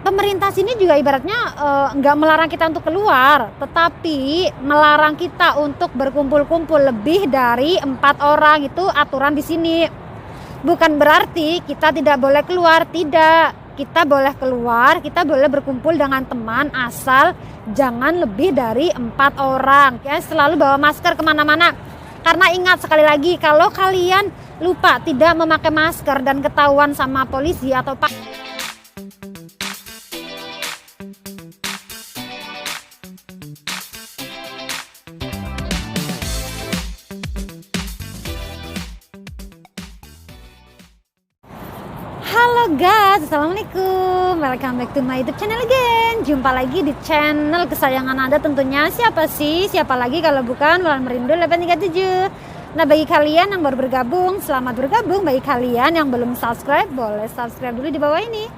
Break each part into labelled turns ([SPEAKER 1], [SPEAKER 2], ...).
[SPEAKER 1] pemerintah sini juga ibaratnya nggak melarang kita untuk keluar, tetapi melarang kita untuk berkumpul-kumpul lebih dari 4 orang. Itu aturan di sini. Bukan berarti kita tidak boleh keluar, tidak. Kita boleh keluar, kita boleh berkumpul dengan teman, asal jangan lebih dari 4 orang. Ya, selalu bawa masker kemana-mana. Karena ingat sekali lagi, kalau kalian lupa tidak memakai masker dan ketahuan sama polisi atau pak. Halo guys, assalamualaikum, welcome back to my YouTube channel again. Jumpa lagi di channel kesayangan Anda tentunya. Siapa lagi kalau bukan Wulan Merindu 837. Nah, bagi kalian yang baru bergabung, selamat bergabung. Bagi kalian yang belum subscribe, boleh subscribe dulu di bawah ini.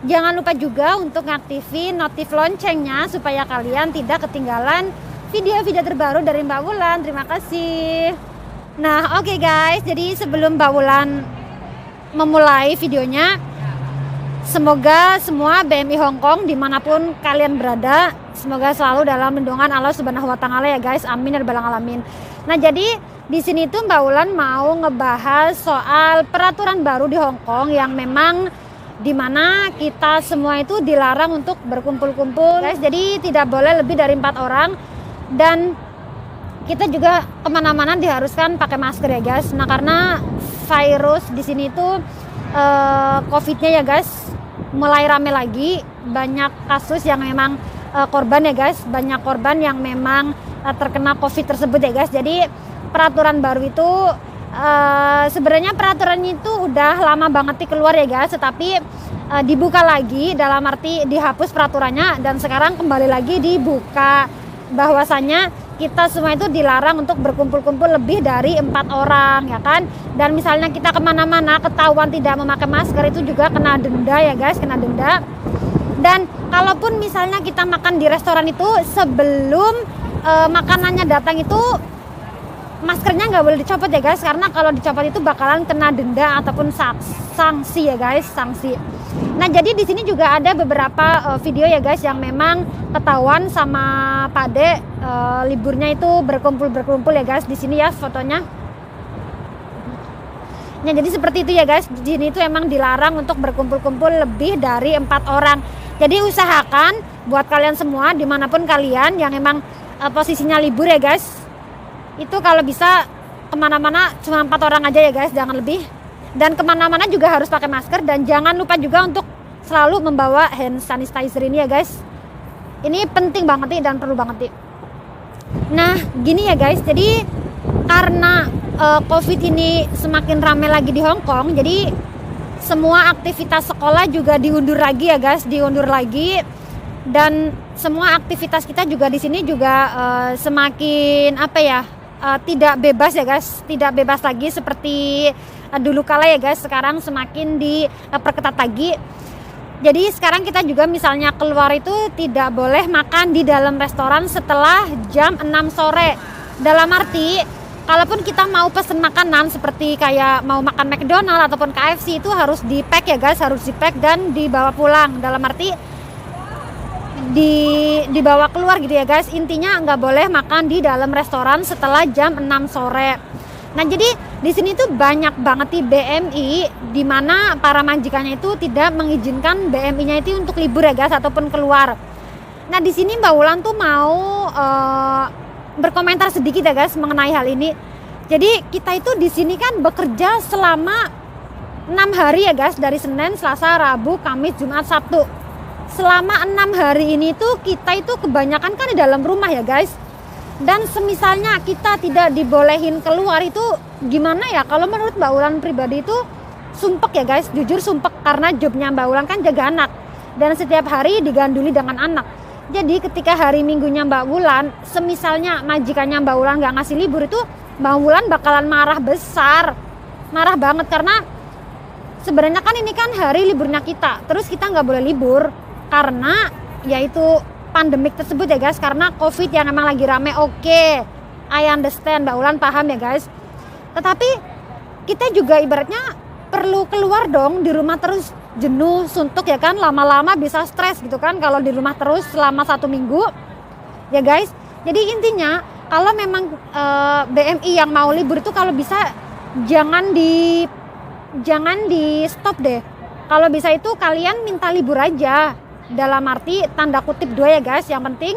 [SPEAKER 1] Jangan lupa juga untuk ngaktifin notif loncengnya supaya kalian tidak ketinggalan video-video terbaru dari Mbak Wulan. Terima kasih. Nah, oke guys, jadi sebelum Mbak Wulan memulai videonya, semoga semua BMI Hongkong dimanapun kalian berada, semoga selalu dalam lindungan Allah Subhanahu Wa Taala ya guys, amin ya rabbal alamin. Nah, jadi di sini tuh Mbak Wulan mau ngebahas soal peraturan baru di Hongkong yang memang dimana kita semua itu dilarang untuk berkumpul-kumpul guys. Jadi tidak boleh lebih dari 4 orang dan kita juga kemana-mana diharuskan pakai masker ya guys. Nah, karena virus di sini tuh COVID-nya ya guys mulai rame lagi, banyak kasus yang memang korban ya guys, banyak korban yang memang terkena COVID tersebut ya guys. Jadi peraturan baru itu sebenarnya peraturan itu udah lama banget keluar ya guys, tetapi dibuka lagi dalam arti dihapus peraturannya dan sekarang kembali lagi dibuka bahwasanya kita semua itu dilarang untuk berkumpul-kumpul lebih dari 4 orang ya kan. Dan misalnya kita kemana-mana ketahuan tidak memakai masker itu juga kena denda ya guys, kena denda. Dan kalaupun misalnya kita makan di restoran itu, sebelum makanannya datang itu maskernya nggak boleh dicopot ya guys, karena kalau dicopot itu bakalan kena denda ataupun sanksi ya guys, sanksi. Nah, jadi di sini juga ada beberapa video ya guys yang memang ketahuan sama Pak De liburnya itu berkumpul ya guys. Di sini ya fotonya. Nah, jadi seperti itu ya guys. Di sini itu emang dilarang untuk berkumpul-kumpul lebih dari 4 orang. Jadi usahakan buat kalian semua dimanapun kalian yang emang posisinya libur ya guys, itu kalau bisa kemana-mana cuma 4 orang aja ya guys, jangan lebih. Dan kemana-mana juga harus pakai masker dan jangan lupa juga untuk selalu membawa hand sanitizer ini ya guys. Ini penting banget nih dan perlu banget nih. Nah, gini ya guys, jadi karena COVID ini semakin ramai lagi di Hongkong, jadi semua aktivitas sekolah juga diundur lagi ya guys, diundur lagi. Dan semua aktivitas kita juga di sini juga semakin tidak bebas ya guys, tidak bebas lagi seperti dulu kala ya guys. Sekarang semakin diperketat lagi. Jadi sekarang kita juga misalnya keluar itu tidak boleh makan di dalam restoran setelah jam 6 sore. Dalam arti kalaupun kita mau pesen makanan seperti kayak mau makan McDonald ataupun KFC itu harus di-pack ya guys, harus di-pack dan dibawa pulang. Dalam arti dibawa keluar gitu ya guys. Intinya nggak boleh makan di dalam restoran setelah jam 6 sore. Nah, jadi di sini tuh banyak banget di BMI di mana para majikannya itu tidak mengizinkan BMI-nya itu untuk libur ya guys ataupun keluar. Nah, di sini Mbak Wulan tuh mau berkomentar sedikit ya guys mengenai hal ini. Jadi kita itu di sini kan bekerja selama 6 hari ya guys, dari Senin, Selasa, Rabu, Kamis, Jumat, Sabtu. Selama 6 hari ini tuh kita itu kebanyakan kan di dalam rumah ya guys. Dan semisalnya kita tidak dibolehin keluar itu gimana ya? Kalau menurut Mbak Wulan pribadi itu sumpek ya guys, jujur sumpek, karena jobnya Mbak Wulan kan jaga anak dan setiap hari diganduli dengan anak. Jadi ketika hari Minggunya Mbak Wulan, semisalnya majikannya Mbak Wulan nggak ngasih libur, itu Mbak Wulan bakalan marah besar, marah banget, karena sebenarnya kan ini kan hari liburnya kita, terus kita nggak boleh libur karena yaitu pandemik tersebut ya guys, karena COVID yang emang lagi rame. Oke, I understand, Mbak Wulan paham ya guys. Tetapi kita juga ibaratnya perlu keluar dong, di rumah terus jenuh, suntuk ya kan, lama-lama bisa stres gitu kan kalau di rumah terus selama 1 minggu ya guys. Jadi intinya kalau memang BMI yang mau libur itu kalau bisa jangan di stop deh. Kalau bisa itu kalian minta libur aja, dalam arti tanda kutip 2 ya guys. Yang penting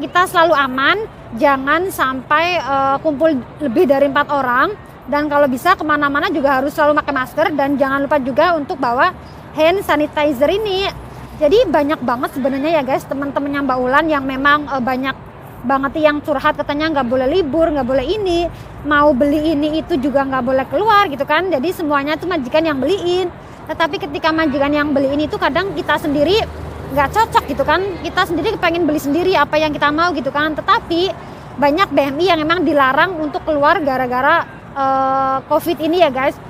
[SPEAKER 1] kita selalu aman, jangan sampai kumpul lebih dari 4 orang, dan kalau bisa kemana-mana juga harus selalu pakai masker, dan jangan lupa juga untuk bawa hand sanitizer ini. Jadi banyak banget sebenarnya ya guys teman-temannya Mbak Ulan yang memang banyak banget yang curhat, katanya nggak boleh libur, nggak boleh ini, mau beli ini itu juga nggak boleh keluar gitu kan. Jadi semuanya itu majikan yang beliin, tetapi ketika majikan yang beliin itu kadang kita sendiri nggak cocok gitu kan, kita sendiri pengen beli sendiri apa yang kita mau gitu kan. Tetapi banyak BMI yang memang dilarang untuk keluar gara-gara COVID ini ya guys.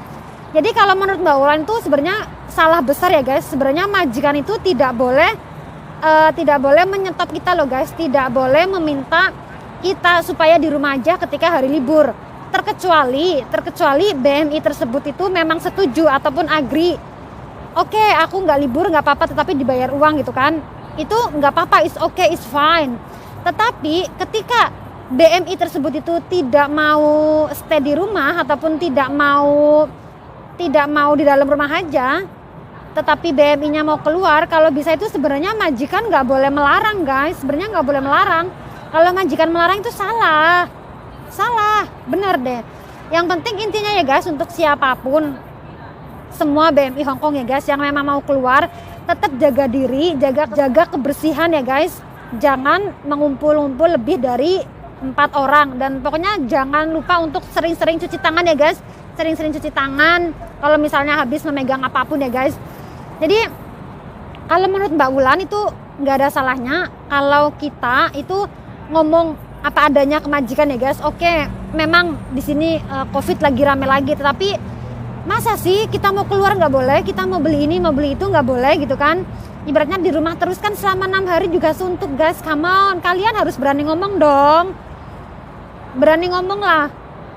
[SPEAKER 1] Jadi kalau menurut Mbak Ulan itu sebenarnya salah besar ya guys. Sebenarnya majikan itu tidak boleh menyetop kita loh guys, tidak boleh meminta kita supaya di rumah aja ketika hari libur. Terkecuali BMI tersebut itu memang setuju ataupun agree. Oke, aku nggak libur nggak apa-apa, tetapi dibayar uang gitu kan. Itu nggak apa-apa, it's okay, it's fine. Tetapi ketika BMI tersebut itu tidak mau stay di rumah ataupun tidak mau di dalam rumah aja, tetapi BMI-nya mau keluar, kalau bisa itu sebenarnya majikan nggak boleh melarang guys. Sebenarnya nggak boleh melarang. Kalau majikan melarang itu salah, bener deh. Yang penting intinya ya guys, untuk siapapun, semua BMI Hongkong ya guys yang memang mau keluar, tetap jaga diri, jaga kebersihan ya guys. Jangan mengumpul-ngumpul lebih dari 4 orang, dan pokoknya jangan lupa untuk sering-sering cuci tangan ya guys. Sering-sering cuci tangan kalau misalnya habis memegang apapun ya guys. Jadi kalau menurut Mbak Ulan itu nggak ada salahnya kalau kita itu ngomong apa adanya ke majikan ya guys. Oke, memang di sini COVID lagi rame lagi, tetapi masa sih kita mau keluar nggak boleh, kita mau beli ini mau beli itu nggak boleh gitu kan. Ibaratnya di rumah terus kan selama 6 hari juga suntuk guys. Come on, kalian harus berani ngomong dong, berani ngomong lah.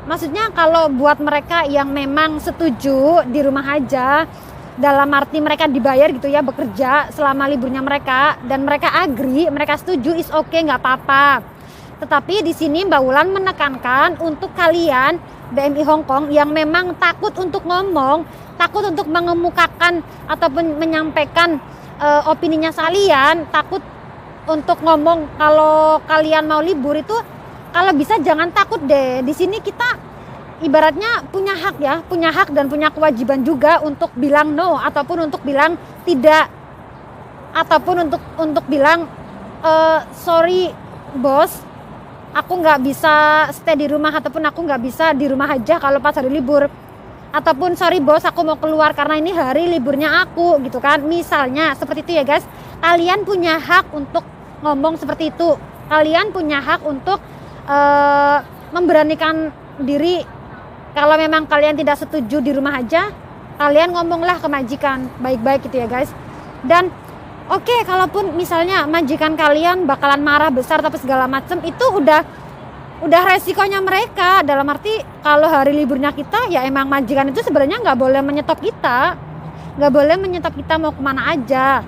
[SPEAKER 1] Maksudnya kalau buat mereka yang memang setuju di rumah aja, dalam arti mereka dibayar gitu ya, bekerja selama liburnya mereka, dan mereka agree, mereka setuju, is okay, nggak apa-apa. Tetapi di sini Mbak Ulan menekankan untuk kalian BMI Hongkong yang memang takut untuk ngomong, takut untuk mengemukakan ataupun menyampaikan opininya kalian, takut untuk ngomong kalau kalian mau libur itu, kalau bisa jangan takut deh. Di sini kita ibaratnya punya hak ya, punya hak dan punya kewajiban juga untuk bilang no, ataupun untuk bilang tidak, ataupun untuk bilang sorry bos, aku nggak bisa stay di rumah, ataupun aku nggak bisa di rumah aja kalau pas hari libur, ataupun sorry bos aku mau keluar karena ini hari liburnya aku gitu kan. Misalnya seperti itu ya guys. Kalian punya hak untuk ngomong seperti itu. Kalian punya hak untuk memberanikan diri. Kalau memang kalian tidak setuju di rumah aja, kalian ngomonglah ke majikan baik-baik gitu ya guys. Dan oke, kalaupun misalnya majikan kalian bakalan marah besar tapi segala macam, itu udah resikonya mereka. Dalam arti kalau hari liburnya kita, ya emang majikan itu sebenarnya nggak boleh menyetop kita, mau kemana aja.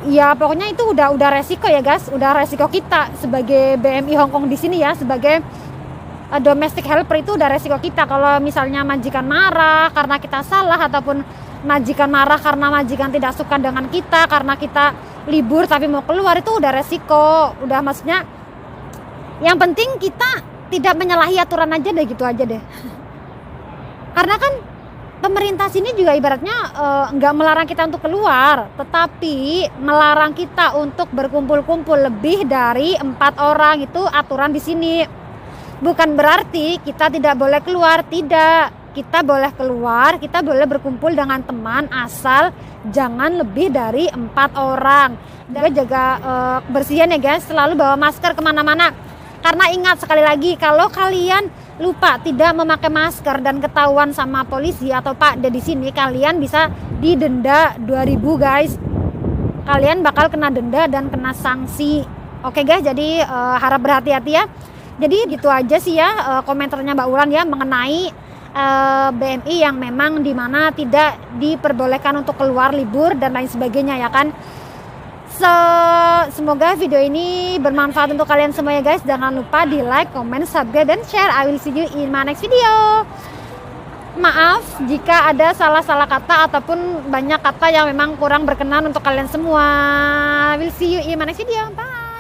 [SPEAKER 1] Ya pokoknya itu udah resiko ya guys, udah resiko kita sebagai BMI Hongkong di sini ya, sebagai domestic helper itu udah resiko kita. Kalau misalnya majikan marah karena kita salah, ataupun majikan marah karena majikan tidak suka dengan kita karena kita libur tapi mau keluar, itu udah resiko. Udah maksudnya yang penting kita tidak menyalahi aturan aja deh, gitu aja deh. Karena kan pemerintah sini juga ibaratnya nggak melarang kita untuk keluar, tetapi melarang kita untuk berkumpul-kumpul lebih dari 4 orang. Itu aturan di sini. Bukan berarti kita tidak boleh keluar, tidak. Kita boleh keluar, kita boleh berkumpul dengan teman, asal jangan lebih dari 4 orang. Dan jaga kebersihan ya guys, selalu bawa masker kemana-mana. Karena ingat sekali lagi, kalau kalian lupa tidak memakai masker dan ketahuan sama polisi atau Pak di sini, kalian bisa didenda 2.000 guys. Kalian bakal kena denda dan kena sanksi. Oke guys, jadi harap berhati-hati ya. Jadi gitu aja sih ya komentarnya Mbak Ulan ya mengenai BMI yang memang dimana tidak diperbolehkan untuk keluar libur dan lain sebagainya ya kan. Semoga video ini bermanfaat untuk kalian semua ya guys. Jangan lupa di like, comment, subscribe, dan share. I will see you in my next video. Maaf jika ada salah-salah kata ataupun banyak kata yang memang kurang berkenan untuk kalian semua. I will see you in my next video. Bye.